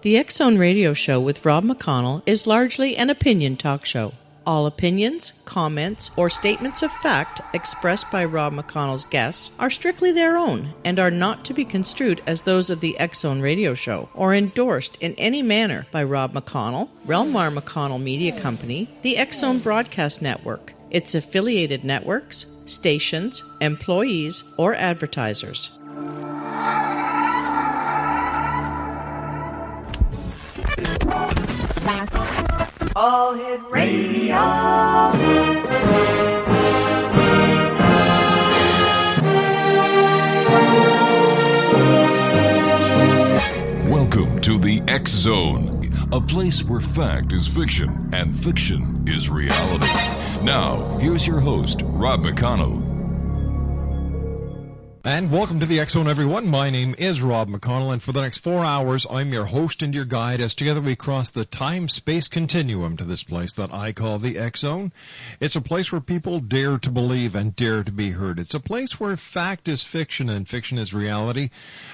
The X Zone Radio Show with Rob McConnell is largely an opinion talk show. All opinions, comments, or statements of fact expressed by Rob McConnell's guests are strictly their own and are not to be construed as those of the X Zone Radio Show or endorsed in any manner by Rob McConnell, Relmar McConnell Media Company, the X Zone Broadcast Network, its affiliated networks, stations, employees, or advertisers. All Hit Radio. Welcome to the X Zone, a place where fact is fiction and fiction is reality. Now, here's your host, Rob McConnell. And welcome to the X Zone, everyone. My name is Rob McConnell, and for the next 4 hours, I'm your host and your guide as together we cross the time-space continuum to this place that I call the X Zone. It's a place where people dare to believe and dare to be heard. It's a place where fact is fiction and fiction is reality.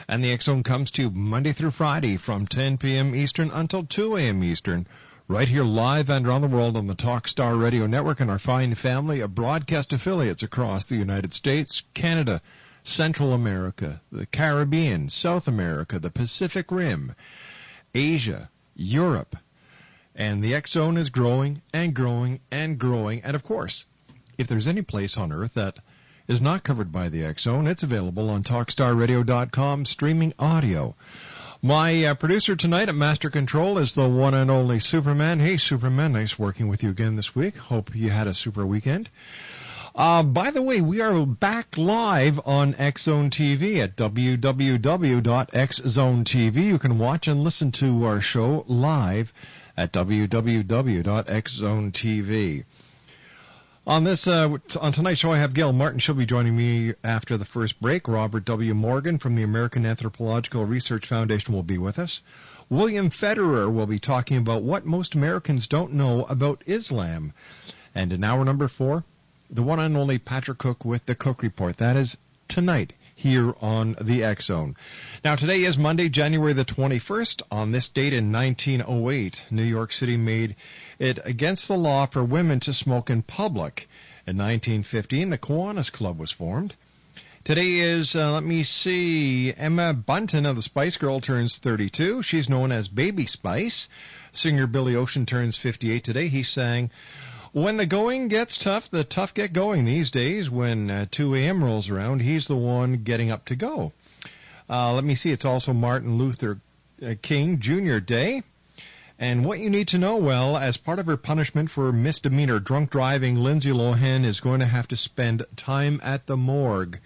And the X Zone comes to you Monday through Friday from 10 p.m. Eastern until 2 a.m. Eastern. Right here live and around the world on the Talkstar Radio Network and our fine family of broadcast affiliates across the United States, Canada, Central America, the Caribbean, South America, the Pacific Rim, Asia, Europe. And the X Zone is growing and growing and growing. And of course, if there's any place on earth that is not covered by the X Zone, it's available on TalkStarRadio.com streaming audio. My producer tonight at Master Control is the one and only Superman. Hey, Superman, nice working with you again this week. Hope you had a super weekend. By the way, we are back live on X Zone TV at www.xzonetv. You can watch and listen to our show live at www.xzonetv. On tonight's show, I have Gail Martin. She'll be joining me after the first break. Robert W. Morgan from the American Anthropological Research Foundation will be with us. William Federer will be talking about what most Americans don't know about Islam. And in hour number 4, the one and only Patrick Cook with the Cook Report. That is tonight here on the X Zone. Now, today is Monday, January the 21st. On this date in 1908, New York City made it against the law for women to smoke in public. In 1915, the Kiwanis Club was formed. Today is, Emma Bunton of the Spice Girl turns 32. She's known as Baby Spice. Singer Billy Ocean turns 58 today. He sang, "When the going gets tough, the tough get going." These days, when 2 a.m. rolls around, he's the one getting up to go. It's also Martin Luther King Jr. Day. And what you need to know, well, as part of her punishment for misdemeanor drunk driving, Lindsay Lohan is going to have to spend time at the morgue.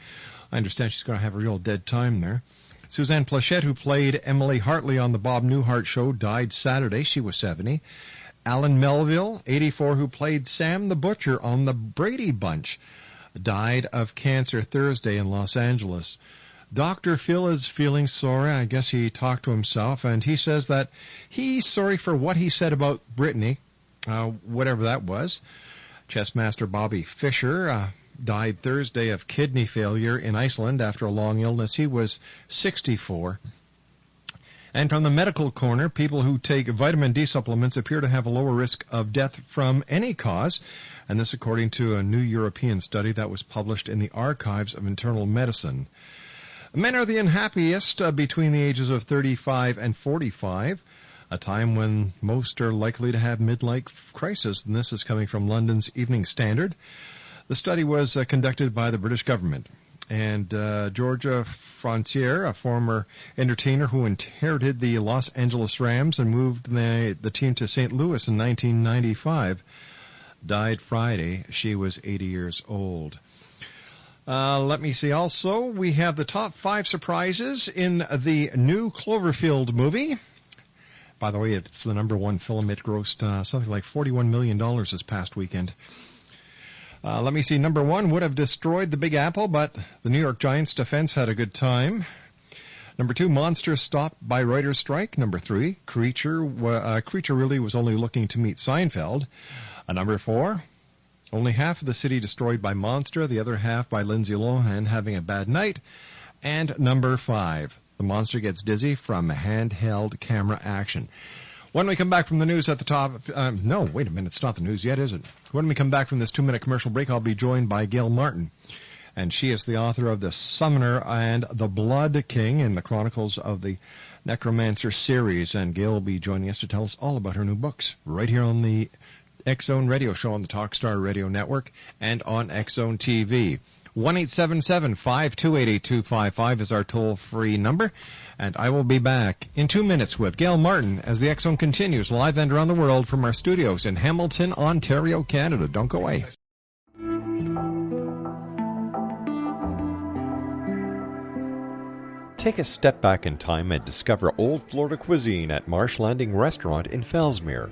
I understand she's going to have a real dead time there. Suzanne Plachette, who played Emily Hartley on the Bob Newhart Show, died Saturday. She was 70. Alan Melville, 84, who played Sam the Butcher on the Brady Bunch, died of cancer Thursday in Los Angeles. Dr. Phil is feeling sorry. I guess he talked to himself, and he says that he's sorry for what he said about Britney, whatever that was. Chess master Bobby Fischer died Thursday of kidney failure in Iceland after a long illness. He was 64. And from the medical corner, people who take vitamin D supplements appear to have a lower risk of death from any cause, and this according to a new European study that was published in the Archives of Internal Medicine. Men are the unhappiest between the ages of 35 and 45, a time when most are likely to have midlife crisis, and this is coming from London's Evening Standard. The study was conducted by the British government. And Georgia Frontier, a former entertainer who inherited the Los Angeles Rams and moved the team to St. Louis in 1995, died Friday. She was 80 years old. Also, we have the top 5 surprises in the new Cloverfield movie. By the way, it's the number 1 film. It grossed something like $41 million this past weekend. Number 1 would have destroyed the Big Apple, but the New York Giants defense had a good time. Number 2, Monster stopped by writer's strike. Number 3, Creature really was only looking to meet Seinfeld. Number 4, only half of the city destroyed by Monster, the other half by Lindsay Lohan having a bad night. And number 5, The monster gets dizzy from handheld camera action. When we come back from the news at the top... no, wait a minute. It's not the news yet, is it? When we come back from this 2-minute commercial break, I'll be joined by Gail Martin. And she is the author of The Summoner and The Blood King in the Chronicles of the Necromancer series. And Gail will be joining us to tell us all about her new books right here on the X-Zone Radio Show on the Talkstar Radio Network and on X-Zone TV. 1-877-528-8255 is our toll-free number. And I will be back in 2 minutes with Gail Martin as the X-Zone continues live and around the world from our studios in Hamilton, Ontario, Canada. Don't go away. Take a step back in time and discover old Florida cuisine at Marsh Landing Restaurant in Fellsmere.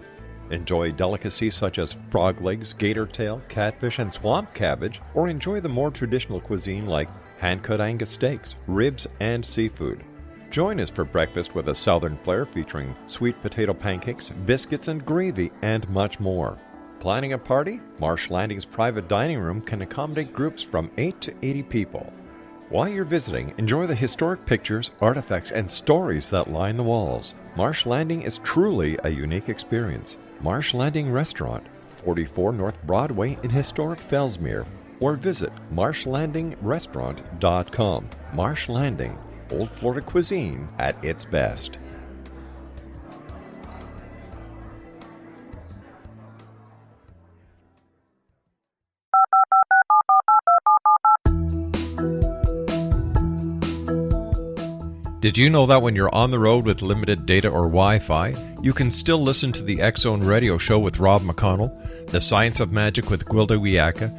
Enjoy delicacies such as frog legs, gator tail, catfish, and swamp cabbage, or enjoy the more traditional cuisine like hand-cut Angus steaks, ribs, and seafood. Join us for breakfast with a southern flair featuring sweet potato pancakes, biscuits, and gravy, and much more. Planning a party? Marsh Landing's private dining room can accommodate groups from 8 to 80 people. While you're visiting, enjoy the historic pictures, artifacts, and stories that line the walls. Marsh Landing is truly a unique experience. Marsh Landing Restaurant, 44 North Broadway in historic Fellsmere, or visit marshlandingrestaurant.com. Marsh Landing, old Florida cuisine at its best. Did you know that when you're on the road with limited data or Wi-Fi, you can still listen to the X-Zone Radio Show with Rob McConnell, The Science of Magic with Gwilda Wiyaka,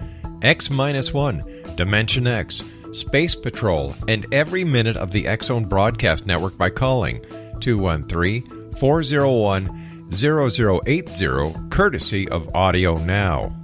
X-1, Dimension X, Space Patrol, and every minute of the X-Zone broadcast network by calling 213-401-0080, courtesy of Audio Now.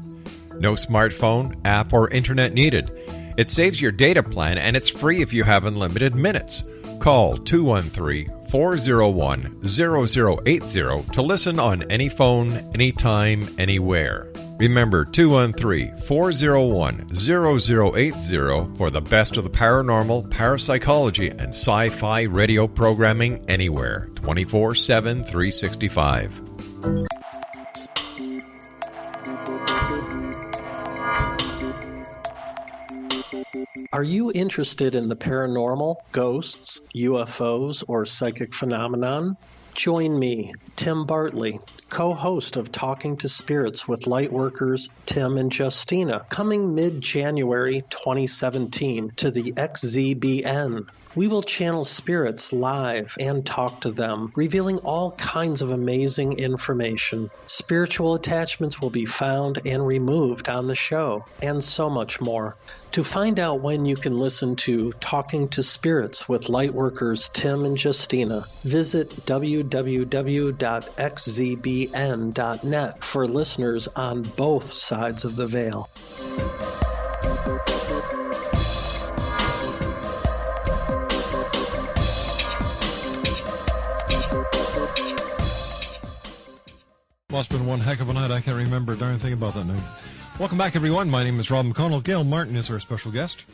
No smartphone, app, or internet needed. It saves your data plan, and it's free if you have unlimited minutes. Call 213-401-0080 to listen on any phone, anytime, anywhere. Remember 213-401-0080 for the best of the paranormal, parapsychology, and sci-fi radio programming anywhere, 24/7, 365. Are you interested in the paranormal, ghosts, UFOs, or psychic phenomenon? Join me, Tim Bartley, co-host of Talking to Spirits with Lightworkers Tim and Justina, coming mid-January 2017 to the XZBN. We will channel spirits live and talk to them, revealing all kinds of amazing information. Spiritual attachments will be found and removed on the show, and so much more. To find out when you can listen to Talking to Spirits with Lightworkers Tim and Justina, visit www.xzbn.net for listeners on both sides of the veil. Must have been one heck of a night. I can't remember a darn thing about that night. Welcome back, everyone. My name is Rob McConnell. Gail Martin is our special guest.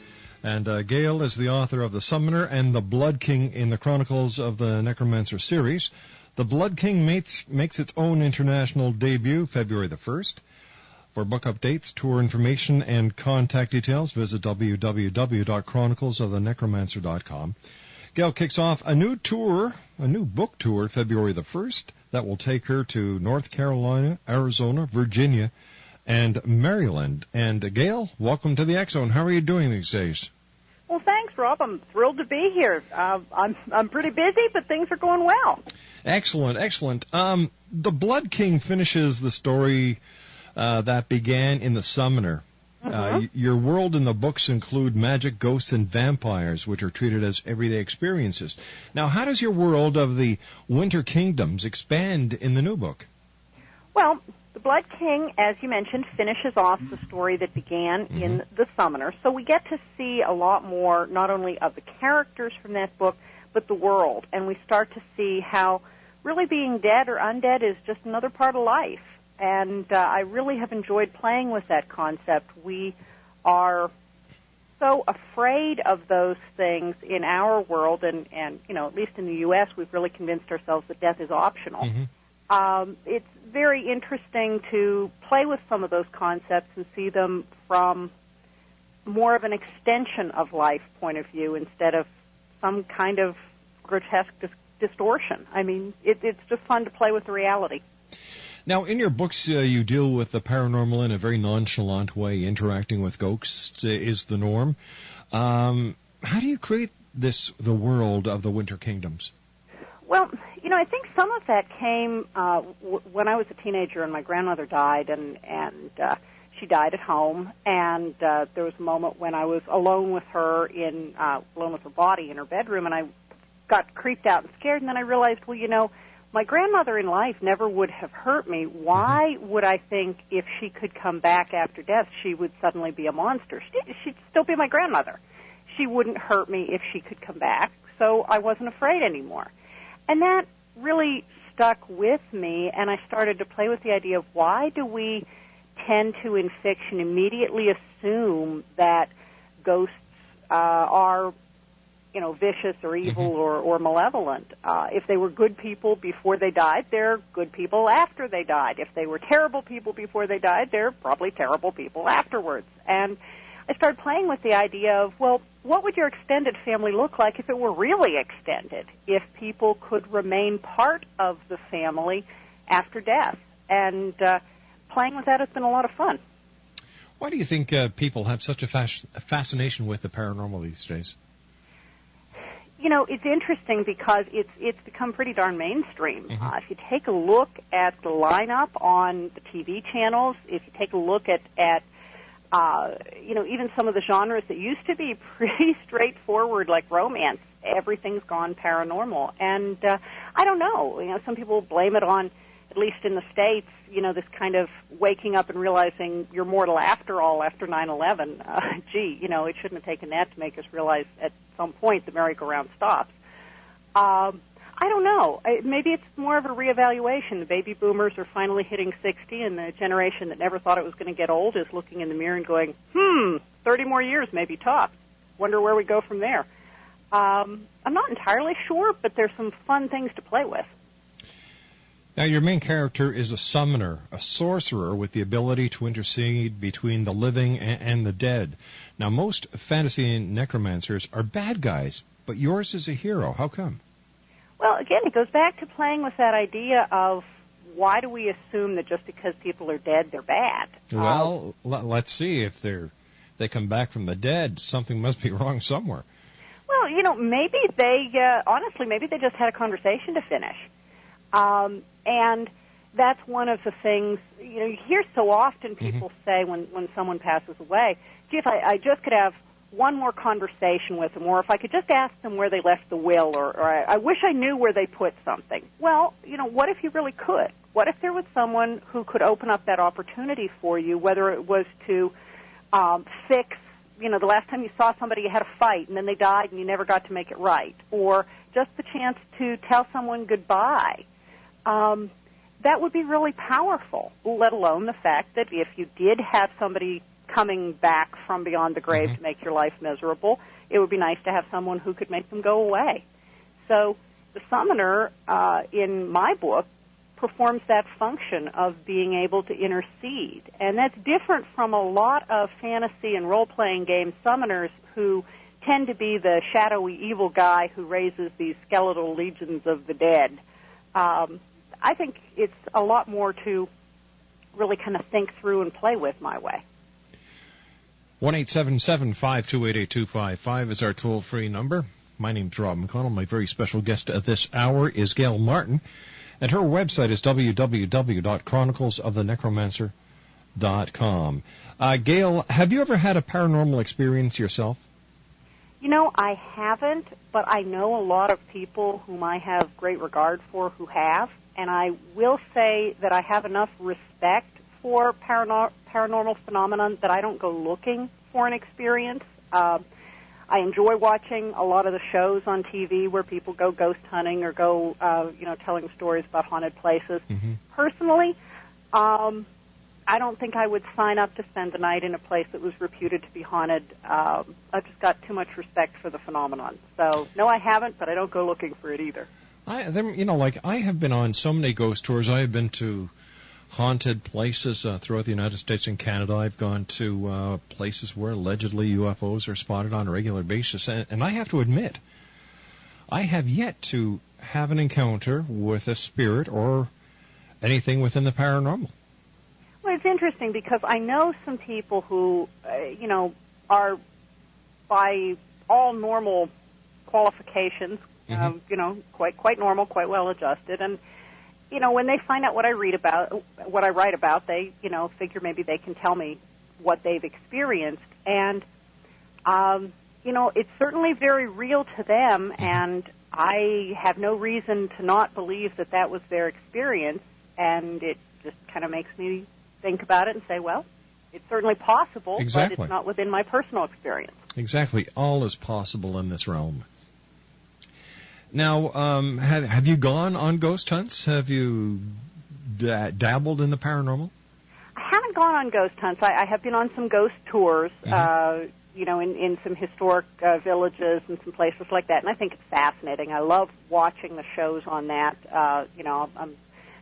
And Gail is the author of The Summoner and The Blood King in the Chronicles of the Necromancer series. The Blood King makes its own international debut February the 1st. For book updates, tour information, and contact details, visit www.chroniclesofthenecromancer.com. Gail kicks off a new book tour, February the 1st, that will take her to North Carolina, Arizona, Virginia, and Maryland. And Gail, welcome to the X-Zone. How are you doing these days? Well, thanks, Rob. I'm thrilled to be here. I'm pretty busy, but things are going well. Excellent, excellent. The Blood King finishes the story that began in The Summoner. Your world in the books include magic, ghosts, and vampires, which are treated as everyday experiences. Now, how does your world of the Winter Kingdoms expand in the new book? Well, the Blood King, as you mentioned, finishes off the story that began in The Summoner. So we get to see a lot more, not only of the characters from that book, but the world. And we start to see how really being dead or undead is just another part of life. And I really have enjoyed playing with that concept. We are so afraid of those things in our world, and at least in the U.S., we've really convinced ourselves that death is optional. Mm-hmm. It's very interesting to play with some of those concepts and see them from more of an extension of life point of view instead of some kind of grotesque distortion. I mean, it's just fun to play with the reality. Now, in your books, you deal with the paranormal in a very nonchalant way. Interacting with ghosts is the norm. How do you create the world of the Winter Kingdoms? Well, I think some of that came when I was a teenager and my grandmother died, and she died at home, and there was a moment when I was alone with her alone with her body in her bedroom, and I got creeped out and scared, and then I realized, well, my grandmother in life never would have hurt me. Why would I think if she could come back after death, she would suddenly be a monster? She'd still be my grandmother. She wouldn't hurt me if she could come back, so I wasn't afraid anymore. And that really stuck with me, and I started to play with the idea of why do we tend to, in fiction, immediately assume that ghosts are vicious or evil or malevolent. If they were good people before they died, they're good people after they died. If they were terrible people before they died, they're probably terrible people afterwards. And I started playing with the idea of, well, what would your extended family look like if it were really extended, if people could remain part of the family after death? And playing with that has been a lot of fun. Why do you think people have such a fascination with the paranormal these days? It's interesting because it's become pretty darn mainstream. If you take a look at the lineup on the TV channels, if you take a look at even some of the genres that used to be pretty straightforward, like romance, everything's gone paranormal. And I don't know. Some people blame it on, at least in the States, this kind of waking up and realizing you're mortal after all after 9/11. It shouldn't have taken that to make us realize at some point the merry-go-round stops. I don't know. Maybe it's more of a reevaluation. The baby boomers are finally hitting 60, and the generation that never thought it was going to get old is looking in the mirror and going, 30 more years, maybe tops. Wonder where we go from there. I'm not entirely sure, but there's some fun things to play with. Now, your main character is a summoner, a sorcerer with the ability to intercede between the living and the dead. Now, most fantasy necromancers are bad guys, but yours is a hero. How come? Well, again, it goes back to playing with that idea of why do we assume that just because people are dead, they're bad? Well, let's see. If they come back from the dead, something must be wrong somewhere. Well, maybe honestly, maybe they just had a conversation to finish. And that's one of the things, you hear so often people say when someone passes away, gee, if I just could have one more conversation with them, or if I could just ask them where they left the will, or I wish I knew where they put something. Well, what if you really could? What if there was someone who could open up that opportunity for you, whether it was to fix, the last time you saw somebody, you had a fight, and then they died, and you never got to make it right, or just the chance to tell someone goodbye. That would be really powerful, let alone the fact that if you did have somebody coming back from beyond the grave to make your life miserable, it would be nice to have someone who could make them go away. So the summoner, in my book, performs that function of being able to intercede. And that's different from a lot of fantasy and role-playing game summoners who tend to be the shadowy evil guy who raises these skeletal legions of the dead. I think it's a lot more to really kind of think through and play with my way. 1-877-528-8255 is our toll-free number. My name's Rob McConnell. My very special guest this hour is Gail Martin, and her website is www.chroniclesofthenecromancer.com. Gail, have you ever had a paranormal experience yourself? I haven't, but I know a lot of people whom I have great regard for who have, and I will say that I have enough respect for paranormal phenomenon that I don't go looking for an experience. I enjoy watching a lot of the shows on TV where people go ghost hunting or go, telling stories about haunted places. Personally, I don't think I would sign up to spend the night in a place that was reputed to be haunted. I've just got too much respect for the phenomenon. So, no, I haven't, but I don't go looking for it either. I have been on so many ghost tours. I have been to haunted places throughout the United States and Canada. I've gone to places where allegedly UFOs are spotted on a regular basis. And I have to admit, I have yet to have an encounter with a spirit or anything within the paranormal. Well, it's interesting because I know some people who, are by all normal qualifications, quite normal, quite well adjusted, and when they find out what I write about, they figure maybe they can tell me what they've experienced, and it's certainly very real to them, and I have no reason to not believe that that was their experience, and it just kind of makes me think about it and say, well, it's certainly possible, exactly. But it's not within my personal experience. Exactly. All is possible in this realm. Now, have you gone on ghost hunts? Have you dabbled in the paranormal? I haven't gone on ghost hunts. I have been on some ghost tours, in some historic villages and some places like that, and I think it's fascinating. I love watching the shows on that. I'm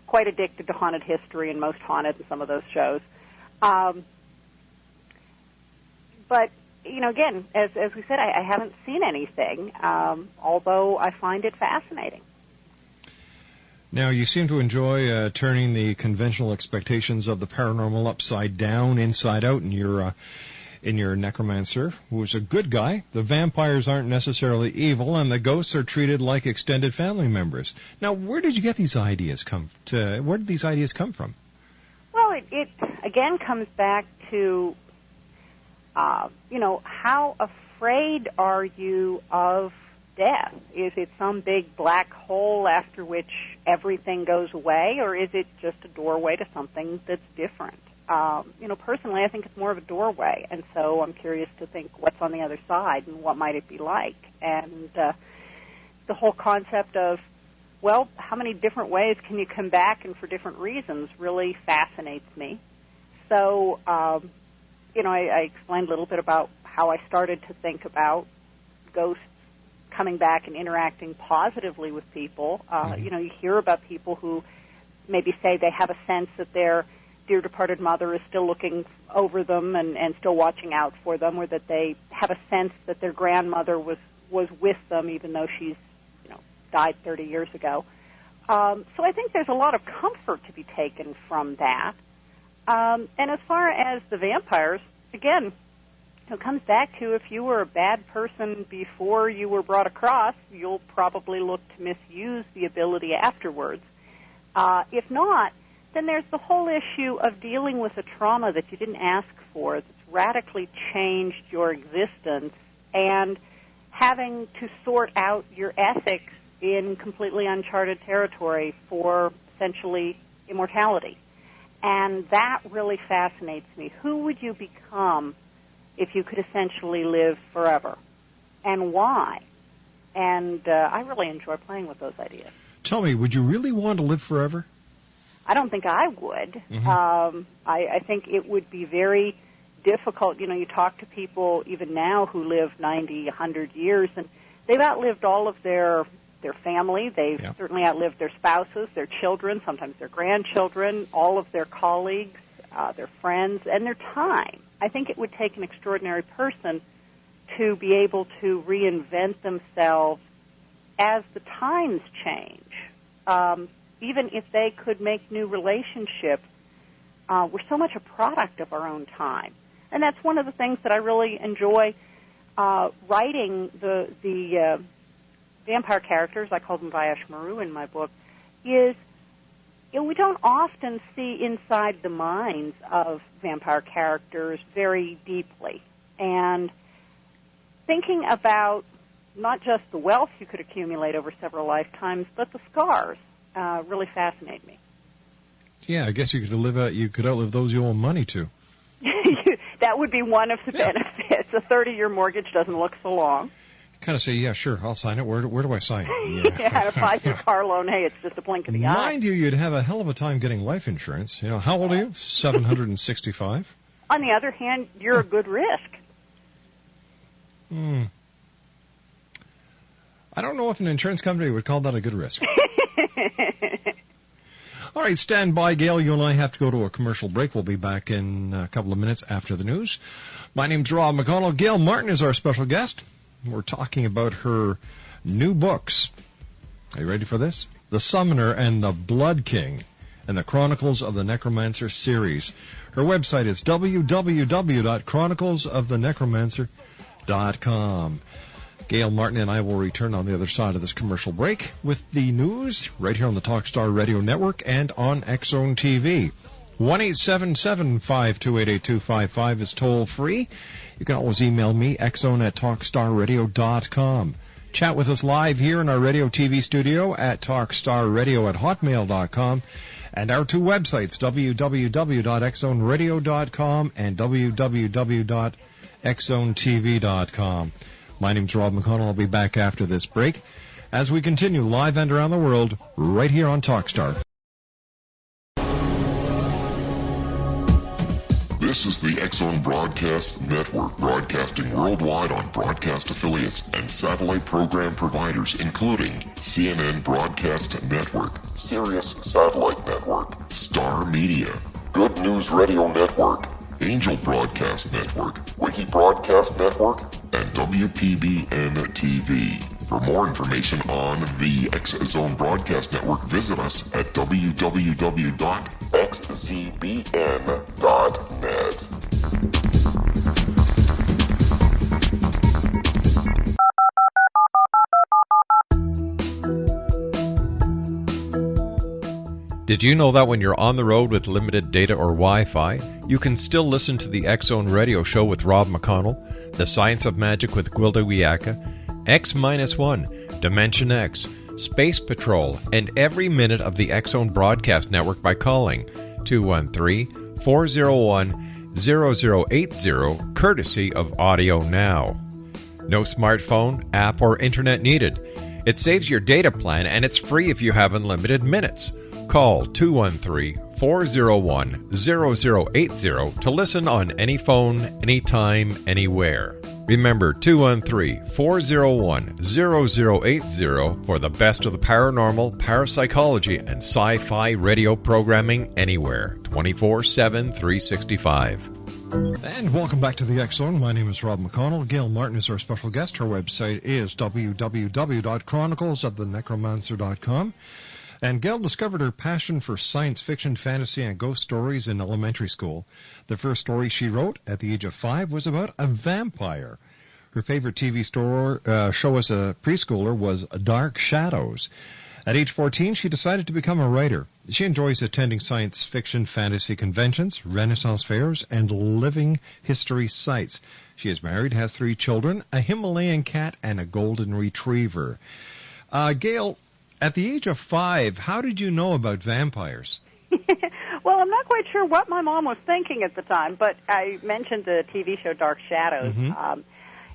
quite addicted to haunted history and Most Haunted and some of those shows. But, again, as we said, I haven't seen anything, although I find it fascinating. Now, you seem to enjoy turning the conventional expectations of the paranormal upside down, inside out in your Necromancer, who's a good guy. The vampires aren't necessarily evil, and the ghosts are treated like extended family members. Now, where did you get these ideas where did these ideas come from? Well, it again comes back to, how afraid are you of death? Is it some big black hole after which everything goes away, or is it just a doorway to something that's different? Personally, I think it's more of a doorway, and so I'm curious to think what's on the other side and what might it be like. And the whole concept of, well, how many different ways can you come back and for different reasons really fascinates me. So, I explained a little bit about how I started to think about ghosts coming back and interacting positively with people. You hear about people who maybe say they have a sense that their dear departed mother is still looking over them and still watching out for them, or that they have a sense that their grandmother was with them even though she's died 30 years ago. So I think there's a lot of comfort to be taken from that. And as far as the vampires, again, it comes back to if you were a bad person before you were brought across, you'll probably look to misuse the ability afterwards. If not, then there's the whole issue of dealing with a trauma that you didn't ask for, that's radically changed your existence, and having to sort out your ethics in completely uncharted territory for essentially immortality. And that really fascinates me. Who would you become if you could essentially live forever? And why? And I really enjoy playing with those ideas. Tell me, would you really want to live forever? I don't think I would. Mm-hmm. I think it would be very difficult. You talk to people even now who live 90, 100 years, and they've outlived all of their family. They've certainly outlived their spouses, their children, sometimes their grandchildren, all of their colleagues, their friends, and their time. I think it would take an extraordinary person to be able to reinvent themselves as the times change. Even if they could make new relationships, we're so much a product of our own time. And that's one of the things that I really enjoy writing the vampire characters, I call them Vayash Maru in my book, is we don't often see inside the minds of vampire characters very deeply. And thinking about not just the wealth you could accumulate over several lifetimes, but the scars really fascinate me. Yeah, I guess you could outlive those you owe money to. That would be one of the benefits. A 30-year mortgage doesn't look so long. kind of say, yeah, sure, I'll sign it. Where do I sign it? Yeah, if I your car loan, hey, it's just a blink of the eye. Mind you, you'd have a hell of a time getting life insurance. You know, how old are you? 765? On the other hand, you're a good risk. I don't know if an insurance company would call that a good risk. All right, stand by, Gail. You and I have to go to a commercial break. We'll be back in a couple of minutes after the news. My name's Rob McConnell. Gail Martin is our special guest. We're talking about her new books. Are you ready for this? The Summoner and the Blood King and the Chronicles of the Necromancer series. Her website is www.chroniclesofthenecromancer.com. Gail Martin and I will return on the other side of this commercial break with the news right here on the Talkstar Radio Network and on X-Zone TV. 1-877-528-8255 is toll free. You can always email me, xzone@talkstarradio.com. Chat with us live here in our radio TV studio at talkstarradio@hotmail.com. And our two websites, www.xzoneradio.com and www.xzonetv.com. My name's Rob McConnell. I'll be back after this break as we continue live and around the world right here on Talkstar. This is the X-Zone Broadcast Network, broadcasting worldwide on broadcast affiliates and satellite program providers, including CNN Broadcast Network, Sirius Satellite Network, Star Media, Good News Radio Network, Angel Broadcast Network, Wiki Broadcast Network, and WPBN TV. For more information on the X-Zone Broadcast Network, visit us at www.xzbn.net. Did you know that when you're on the road with limited data or Wi-Fi, you can still listen to the X-Zone Radio Show with Rob McConnell, The Science of Magic with Gwilda Wiyaka, X-1, Dimension X, Space Patrol, and every minute of the X-Zone Broadcast Network by calling 213-401-0080, courtesy of Audio Now. No smartphone, app, or internet needed. It saves your data plan, and it's free if you have unlimited minutes. Call 213-401-0080 to listen on any phone, anytime, anywhere. Remember, 213-401-0080 for the best of the paranormal, parapsychology, and sci-fi radio programming anywhere, 24/7, 365. And welcome back to the X-Zone. My name is Rob McConnell. Gail Martin is our special guest. Her website is www.chroniclesofthenecromancer.com. And Gail discovered her passion for science fiction, fantasy, and ghost stories in elementary school. The first story she wrote at the age of 5 was about a vampire. Her favorite TV show as a preschooler was Dark Shadows. At age 14, she decided to become a writer. She enjoys attending science fiction, fantasy conventions, Renaissance fairs, and living history sites. She is married, has 3 children, a Himalayan cat, and a golden retriever. Gail, at the age of 5, how did you know about vampires? Well, I'm not quite sure what my mom was thinking at the time, but I mentioned the TV show Dark Shadows. Mm-hmm.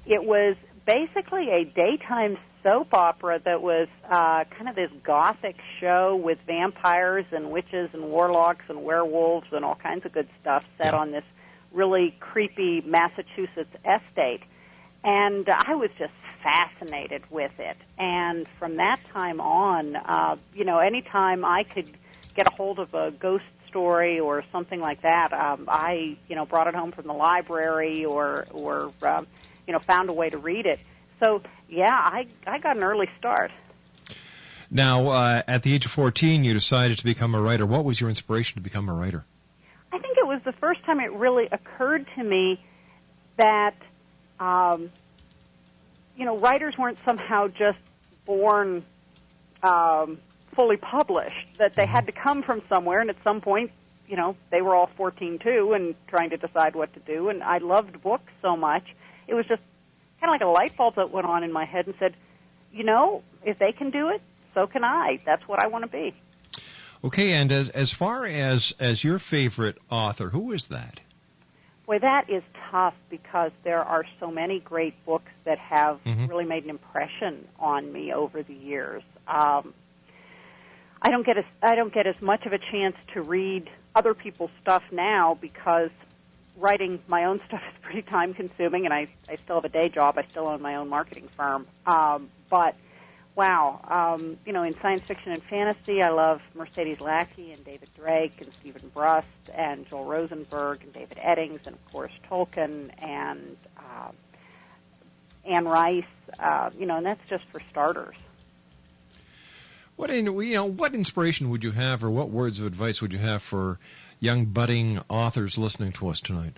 It was basically a daytime soap opera that was kind of this gothic show with vampires and witches and warlocks and werewolves and all kinds of good stuff set on this really creepy Massachusetts estate. And I was just fascinated with it. And from that time on, anytime I could get a hold of a ghost story or something like that, I brought it home from the library or found a way to read it. So, yeah, I got an early start. Now, at the age of 14, you decided to become a writer. What was your inspiration to become a writer? I think it was the first time it really occurred to me that, writers weren't somehow just born fully published, that they had to come from somewhere, and at some point, they were all 14 too and trying to decide what to do, and I loved books so much. It was just kind of like a light bulb that went on in my head and said, if they can do it, so can I. That's what I want to be. Okay, and as far as your favorite author, who is that? Boy, that is tough because there are so many great books that have really made an impression on me over the years. I don't get as much of a chance to read other people's stuff now because writing my own stuff is pretty time consuming, and I still have a day job. I still own my own marketing firm. But wow, in science fiction and fantasy, I love Mercedes Lackey and David Drake and Stephen Brust and Joel Rosenberg and David Eddings and, of course, Tolkien and Anne Rice, and that's just for starters. What inspiration would you have, or what words of advice would you have for young budding authors listening to us tonight?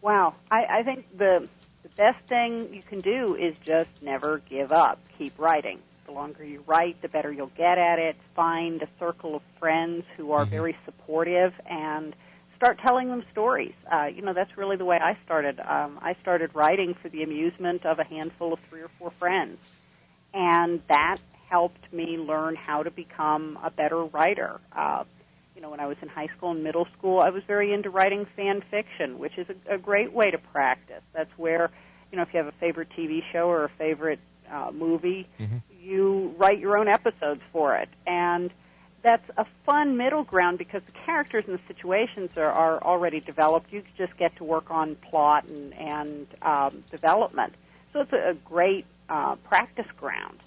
Wow, I think the best thing you can do is just never give up. Keep writing. The longer you write, the better you'll get at it. Find a circle of friends who are very supportive and start telling them stories. That's really the way I started. I started writing for the amusement of a handful of 3 or 4 friends, and that helped me learn how to become a better writer. When I was in high school and middle school, I was very into writing fan fiction, which is a great way to practice. That's where, if you have a favorite TV show or a favorite movie, you write your own episodes for it. And that's a fun middle ground because the characters and the situations are already developed. You just get to work on plot and development. So it's a great practice ground.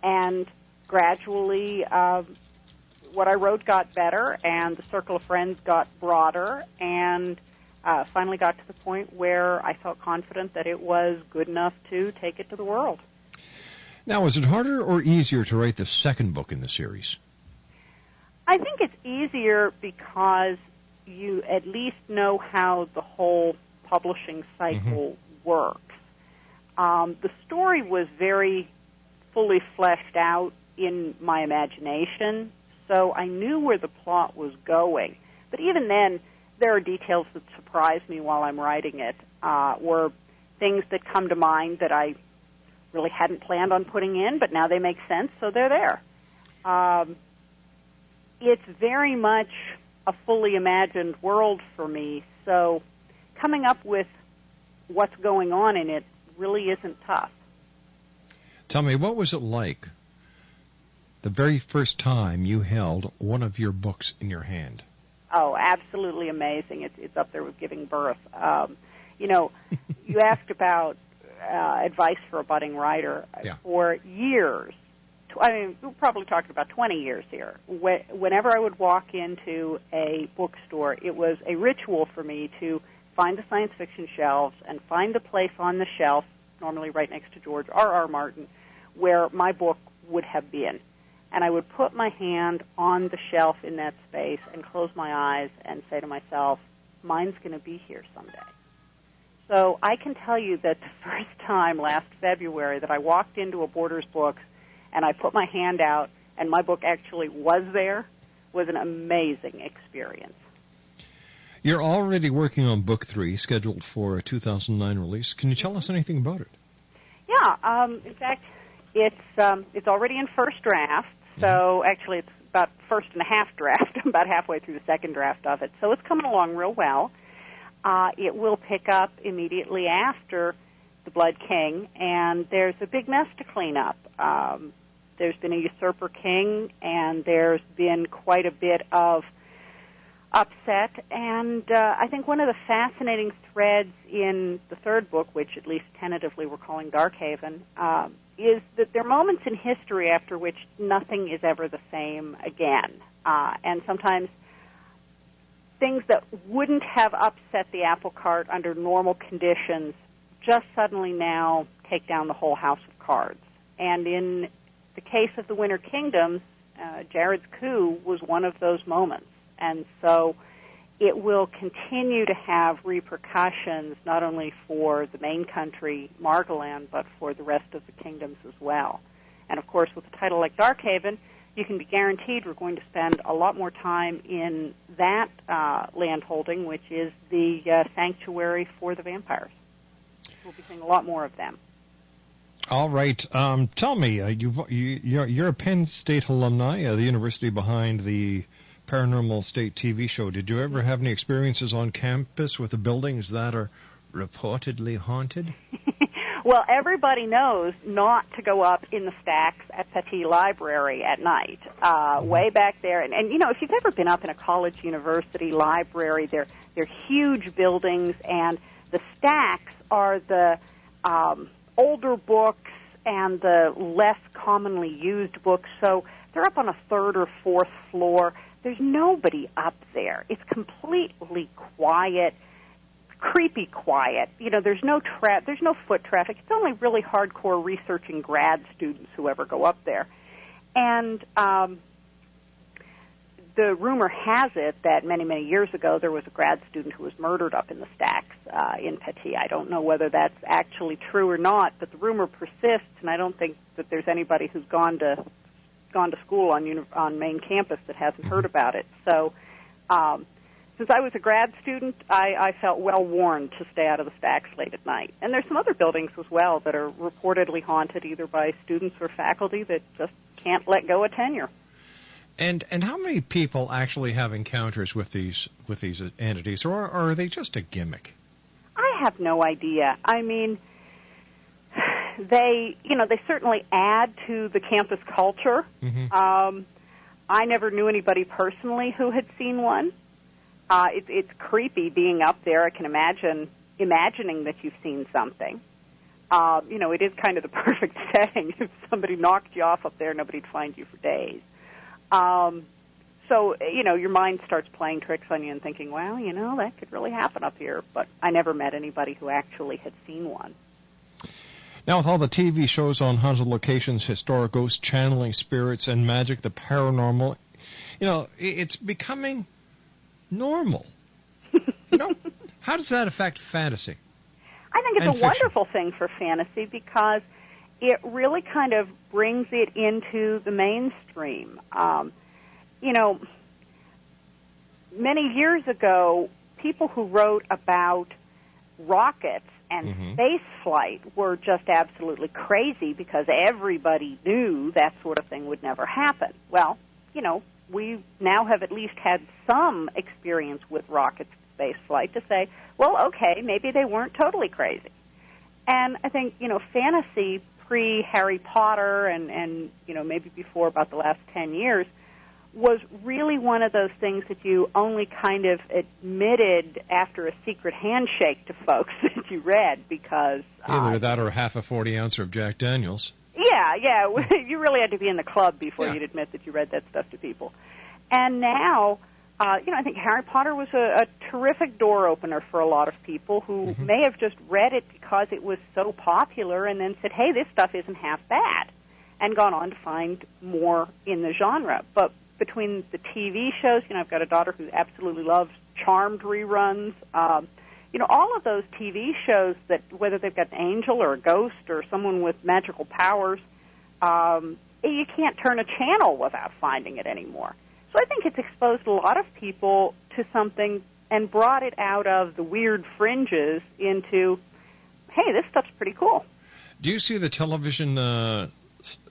And gradually, what I wrote got better, and the circle of friends got broader, and finally got to the point where I felt confident that it was good enough to take it to the world. Now, is it harder or easier to write the second book in the series? I think it's easier because you at least know how the whole publishing cycle works. The story was very fully fleshed out in my imagination, so I knew where the plot was going. But even then, there are details that surprise me while I'm writing it, or things that come to mind that I really hadn't planned on putting in, but now they make sense, so they're there. It's very much a fully imagined world for me, so coming up with what's going on in it really isn't tough. Tell me, what was it like the very first time you held one of your books in your hand? Oh, absolutely amazing. It's up there with giving birth. You asked about advice for a budding writer. Yeah. For years, we're probably talking about 20 years here, whenever I would walk into a bookstore, it was a ritual for me to find the science fiction shelves and find the place on the shelf, normally right next to George R.R. Martin, where my book would have been. And I would put my hand on the shelf in that space and close my eyes and say to myself, mine's going to be here someday. So I can tell you that the first time last February that I walked into a Borders Books and I put my hand out and my book actually was there was an amazing experience. You're already working on Book 3, scheduled for a 2009 release. Can you tell us anything about it? Yeah. In fact, it's already in first draft. So actually it's about first and a half draft. I'm about halfway through the second draft of it. So it's coming along real well. It will pick up immediately after The Blood King, and there's a big mess to clean up. There's been a usurper king, and there's been quite a bit of upset. And I think one of the fascinating threads in the third book, which at least tentatively we're calling Darkhaven, is that there are moments in history after which nothing is ever the same again. And sometimes things that wouldn't have upset the apple cart under normal conditions just suddenly now take down the whole house of cards. And in the case of the Winter Kingdoms, Jared's coup was one of those moments. And so it will continue to have repercussions not only for the main country, Margoland, but for the rest of the kingdoms as well. And, of course, with a title like Darkhaven, you can be guaranteed we're going to spend a lot more time in that land holding, which is the sanctuary for the vampires. We'll be seeing a lot more of them. All right. Tell me, you're a Penn State alumni, the university behind the Paranormal State TV show. Did you ever have any experiences on campus with the buildings that are reportedly haunted? Well, everybody knows not to go up in the stacks at Petit Library at night. Way back there, and if you've ever been up in a college, university library, they're huge buildings, and the stacks are the older books and the less commonly used books. So they're up on a third or fourth floor. There's nobody up there. It's completely quiet. Creepy quiet. There's no foot traffic. It's only really hardcore researching grad students who ever go up there. And the rumor has it that many, many years ago there was a grad student who was murdered up in the stacks in Petit. I don't know whether that's actually true or not, but the rumor persists, and I don't think that there's anybody who's gone to school on main campus that hasn't heard about it. So since I was a grad student, I felt well warned to stay out of the stacks late at night. And there's some other buildings as well that are reportedly haunted either by students or faculty that just can't let go of tenure. And how many people actually have encounters with these entities, or are they just a gimmick? I have no idea. I mean, they certainly add to the campus culture. I never knew anybody personally who had seen one. It's creepy being up there. I can imagining that you've seen something. It is kind of the perfect setting. If somebody knocked you off up there, nobody'd find you for days. So, your mind starts playing tricks on you and thinking, well, that could really happen up here. But I never met anybody who actually had seen one. Now, with all the TV shows on haunted locations, historic ghosts, channeling spirits, and magic, the paranormal, it's becoming normal. How does that affect fantasy? I think it's a wonderful thing for fantasy because it really kind of brings it into the mainstream. Many years ago, people who wrote about rockets and space flight were just absolutely crazy because everybody knew that sort of thing would never happen. Well, we now have at least had some experience with rockets and space flight to say, well, okay, maybe they weren't totally crazy. And I think, fantasy pre-Harry Potter and maybe before about the last 10 years was really one of those things that you only kind of admitted after a secret handshake to folks that you read because... Either that or half a 40-ouncer of Jack Daniels. Yeah. You really had to be in the club before you'd admit that you read that stuff to people. And now, I think Harry Potter was a terrific door opener for a lot of people who may have just read it because it was so popular and then said, hey, this stuff isn't half bad, and gone on to find more in the genre. But between the TV shows, I've got a daughter who absolutely loves Charmed reruns. All of those TV shows that, whether they've got an angel or a ghost or someone with magical powers, you can't turn a channel without finding it anymore. So I think it's exposed a lot of people to something and brought it out of the weird fringes into, hey, this stuff's pretty cool. Do you see the television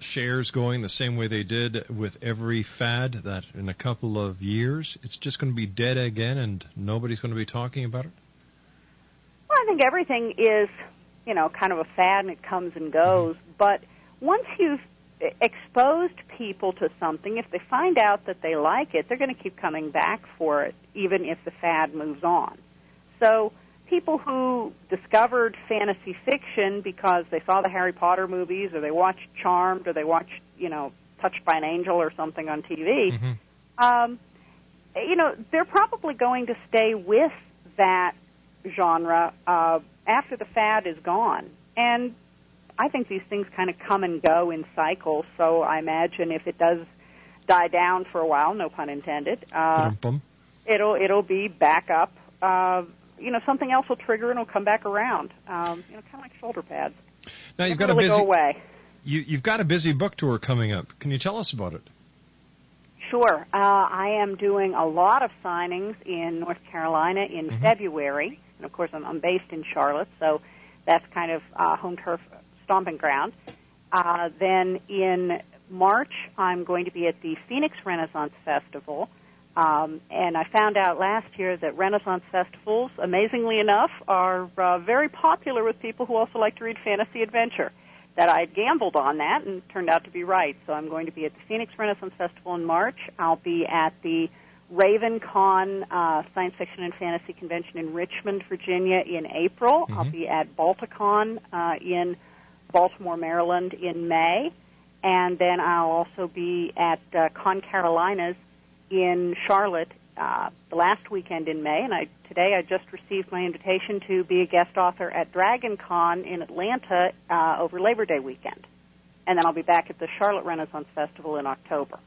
shares going the same way they did with every fad, that in a couple of years it's just going to be dead again and nobody's going to be talking about it? Well, I think everything is, kind of a fad and it comes and goes. But once you've exposed people to something, if they find out that they like it, they're going to keep coming back for it, even if the fad moves on. So people who discovered fantasy fiction because they saw the Harry Potter movies or they watched Charmed or they watched, Touched by an Angel or something on TV, they're probably going to stay with that genre after the fad is gone. And I think these things kind of come and go in cycles, so I imagine if it does die down for a while, no pun intended, it'll be back up. Something else will trigger and it'll come back around. Kind of like shoulder pads. Now you've got really go away. You've got a busy book tour coming up. Can you tell us about it? Sure. I am doing a lot of signings in North Carolina in February, and of course I'm based in Charlotte, so that's kind of home turf stomping ground. Then in March, I'm going to be at the Phoenix Renaissance Festival And I found out last year that Renaissance festivals, amazingly enough, are very popular with people who also like to read fantasy adventure. That I had gambled on that and turned out to be right. So I'm going to be at the Phoenix Renaissance Festival in March. I'll be at the RavenCon Science Fiction and Fantasy Convention in Richmond, Virginia in April. I'll be at Balticon in Baltimore, Maryland in May. And then I'll also be at Con Carolinas in Charlotte the last weekend in May. And today I just received my invitation to be a guest author at DragonCon in Atlanta over Labor Day weekend. And then I'll be back at the Charlotte Renaissance Festival in October.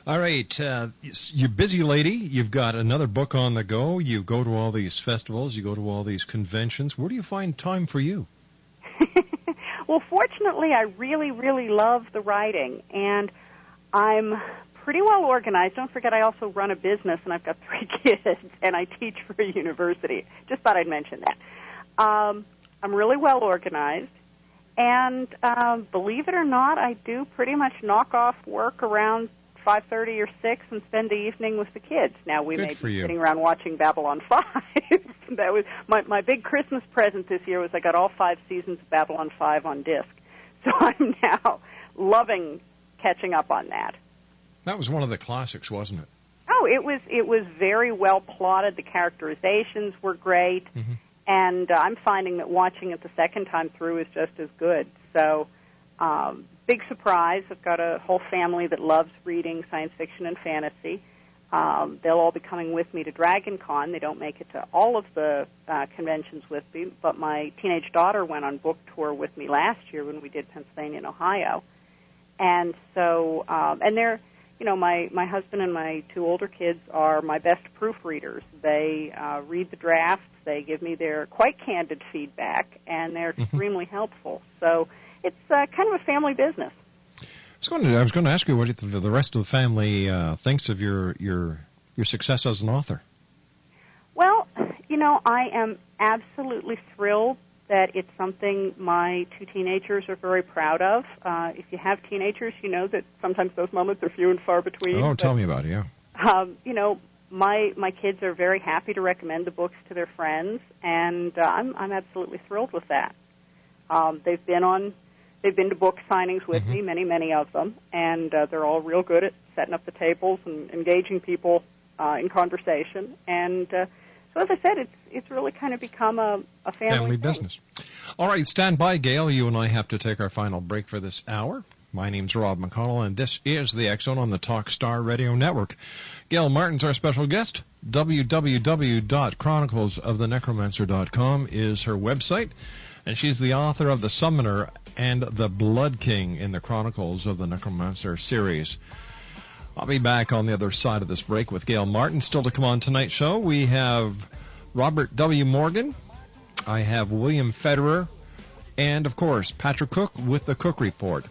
All right. You're a busy lady. You've got another book on the go. You go to all these festivals. You go to all these conventions. Where do you find time for you? Well, fortunately, I really, really love the writing, and I'm pretty well organized. Don't forget, I also run a business, and I've got 3 kids, and I teach for a university. Just thought I'd mention that. I'm really well organized, and believe it or not, I do pretty much knock off work around 5:30 or 6 and spend the evening with the kids. Now, we may be sitting around watching Babylon 5. That was my big Christmas present this year was I got all 5 seasons of Babylon 5 on disc. So I'm now loving catching up on that. That was one of the classics, wasn't it? Oh, it was very well plotted. The characterizations were great, and I'm finding that watching it the second time through is just as good. So, big surprise. I've got a whole family that loves reading science fiction and fantasy. They'll all be coming with me to DragonCon. They don't make it to all of the conventions with me, but my teenage daughter went on book tour with me last year when we did Pennsylvania and Ohio. And so, and they're, my husband and my 2 older kids are my best proofreaders. They read the drafts. They give me their quite candid feedback, and they're extremely helpful. So it's kind of a family business. I was going to ask you what the rest of the family thinks of your success as an author. Well, I am absolutely thrilled that it's something my 2 teenagers are very proud of. If you have teenagers, you know that sometimes those moments are few and far between. Oh, tell me about it, yeah. My kids are very happy to recommend the books to their friends, and I'm absolutely thrilled with that. They've been to book signings with me, many of them, and they're all real good at setting up the tables and engaging people in conversation. And so, as I said, it's really kind of become a family business. All right, stand by, Gail. You and I have to take our final break for this hour. My name's Rob McConnell, and this is the X Zone on the Talkstar Radio Network. Gail Martin's our special guest. www.chroniclesofthenecromancer.com is her website, and she's the author of The Summoner and The Blood King in the Chronicles of the Necromancer series. I'll be back on the other side of this break with Gail Martin. Still to come on tonight's show, we have Robert W. Morgan, I have William Federer, and, of course, Patrick Cook with the Cook Report.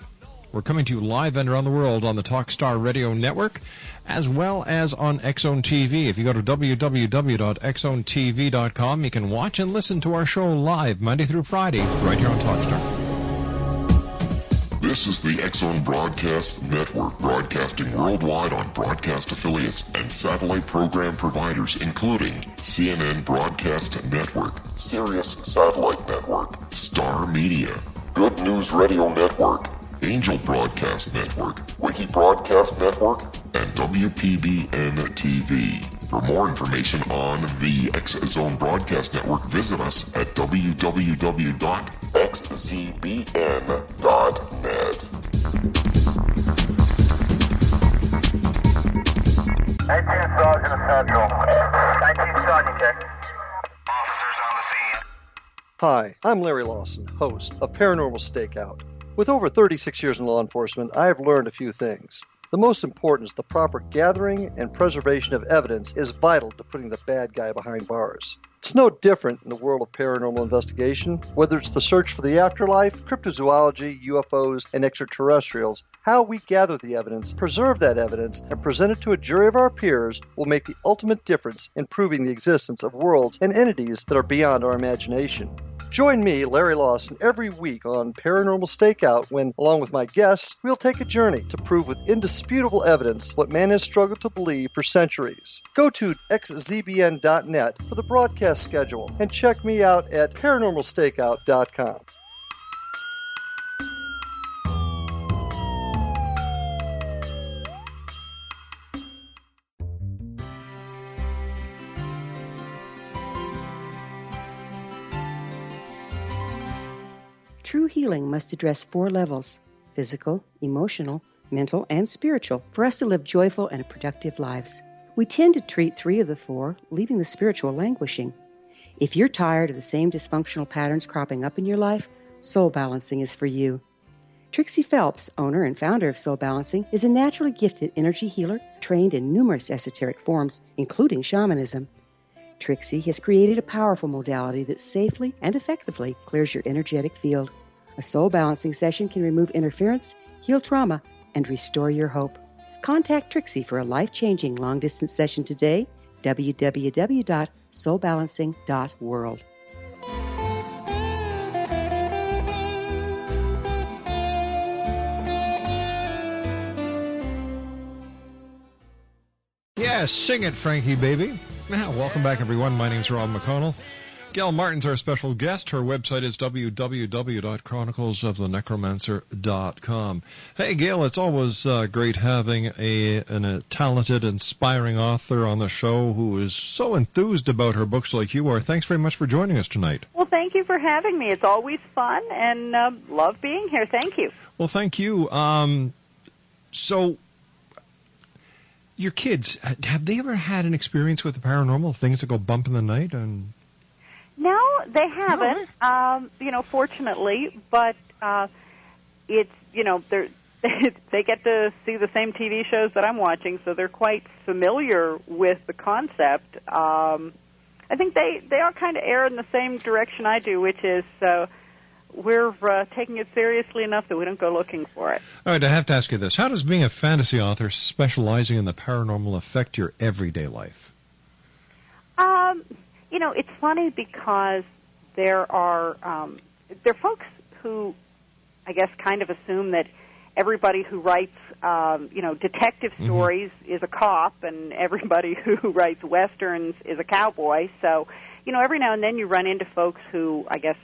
We're coming to you live and around the world on the Talkstar Radio Network, as well as on X Zone TV. If you go to www.xzonetv.com, you can watch and listen to our show live Monday through Friday right here on Talkstar. This is the X Zone Broadcast Network, broadcasting worldwide on broadcast affiliates and satellite program providers, including CNN Broadcast Network, Sirius Satellite Network, Star Media, Good News Radio Network, Angel Broadcast Network, Wiki Broadcast Network, and WPBN TV. For more information on the X Zone Broadcast Network, visit us at www.xzbn.net. 19 Sergeant Central. 19 Sergeant, check. Officers on the scene. Hi, I'm Larry Lawson, host of Paranormal Stakeout. With over 36 years in law enforcement, I have learned a few things. The most important is the proper gathering and preservation of evidence is vital to putting the bad guy behind bars. It's no different in the world of paranormal investigation. Whether it's the search for the afterlife, cryptozoology, UFOs, and extraterrestrials, how we gather the evidence, preserve that evidence, and present it to a jury of our peers will make the ultimate difference in proving the existence of worlds and entities that are beyond our imagination. Join me, Larry Lawson, every week on Paranormal Stakeout when, along with my guests, we'll take a journey to prove with indisputable evidence what man has struggled to believe for centuries. Go to xzbn.net for the broadcast schedule and check me out at paranormalstakeout.com. True healing must address 4 levels: physical, emotional, mental, and spiritual, for us to live joyful and productive lives. We tend to treat 3 of the 4, leaving the spiritual languishing. If you're tired of the same dysfunctional patterns cropping up in your life, Soul Balancing is for you. Trixie Phelps, owner and founder of Soul Balancing, is a naturally gifted energy healer trained in numerous esoteric forms, including shamanism. Trixie has created a powerful modality that safely and effectively clears your energetic field. A soul balancing session can remove interference, heal trauma, and restore your hope. Contact Trixie for a life-changing long-distance session today, www.soulbalancing.world. Yes, sing it, Frankie, baby. Welcome back, everyone. My name's Rob McConnell. Gail Martin's our special guest. Her website is www.chroniclesofthenecromancer.com. Hey, Gail, it's always great having a talented, inspiring author on the show who is so enthused about her books like you are. Thanks very much for joining us tonight. Well, thank you for having me. It's always fun, and love being here. Thank you. Well, thank you. So, your kids, have they ever had an experience with the paranormal, things that go bump in the night? And no, they haven't, fortunately, but it's, they get to see the same TV shows that I'm watching, so they're quite familiar with the concept. I think they all kind of err in the same direction I do, which is we're taking it seriously enough that we don't go looking for it. All right, I have to ask you this. How does being a fantasy author specializing in the paranormal affect your everyday life? It's funny because there are folks who, I guess, kind of assume that everybody who writes, detective stories is a cop, and everybody who writes westerns is a cowboy. So, every now and then you run into folks who, I guess,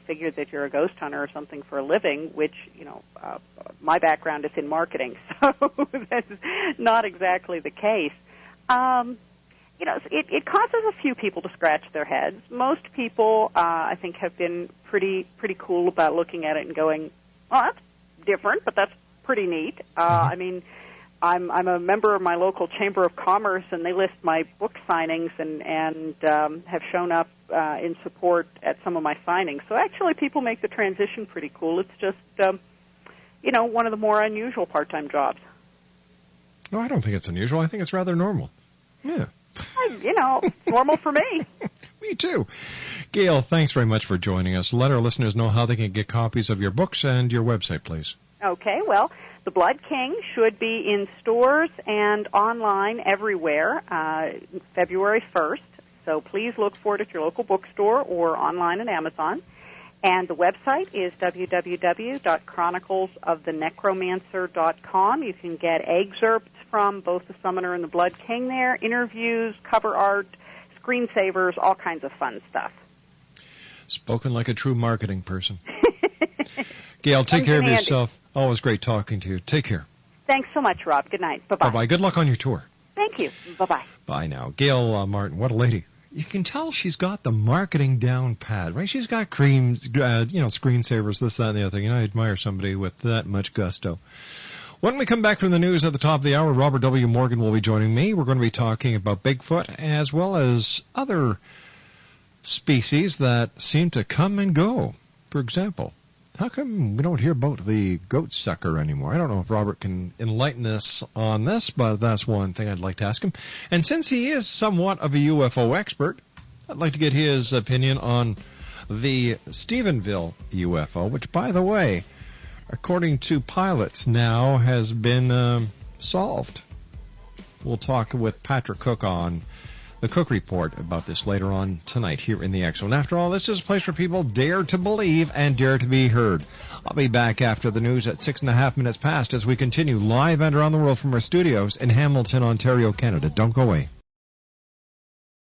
figure that you're a ghost hunter or something for a living, which, my background is in marketing, so that's not exactly the case. It causes a few people to scratch their heads. Most people, I think, have been pretty cool about looking at it and going, "Oh, that's different, but that's pretty neat." I'm a member of my local Chamber of Commerce, and they list my book signings and have shown up in support at some of my signings. So actually, people make the transition pretty cool. It's just, one of the more unusual part-time jobs. No, I don't think it's unusual. I think it's rather normal. Yeah. Normal for me. Me too. Gail, thanks very much for joining us. Let our listeners know how they can get copies of your books and your website, please. Okay, well, The Blood King should be in stores and online everywhere February 1st. So please look for it at your local bookstore or online at Amazon. And the website is www.chroniclesofthenecromancer.com. You can get excerpts from both The Summoner and The Blood King there, interviews, cover art, screensavers, all kinds of fun stuff. Spoken like a true marketing person. Gail, take care of yourself. Always great talking to you. Take care. Thanks so much, Rob. Good night. Bye-bye. Bye-bye. Good luck on your tour. Thank you. Bye-bye. Bye now. Gail Martin, what a lady. You can tell she's got the marketing down pat, right? She's got creams, screensavers, this, that, and the other thing. I admire somebody with that much gusto. When we come back from the news at the top of the hour, Robert W. Morgan will be joining me. We're going to be talking about Bigfoot as well as other species that seem to come and go. For example, how come we don't hear about the goat sucker anymore? I don't know if Robert can enlighten us on this, but that's one thing I'd like to ask him. And since he is somewhat of a UFO expert, I'd like to get his opinion on the Stephenville UFO, which, by the way, according to pilots now has been solved. We'll talk with Patrick Cook on the Cook Report about this later on tonight here in the X Zone. After all, this is a place where people dare to believe and dare to be heard. I'll be back after the news at 6.5 minutes past as we continue live and around the world from our studios in Hamilton, Ontario, Canada. Don't go away.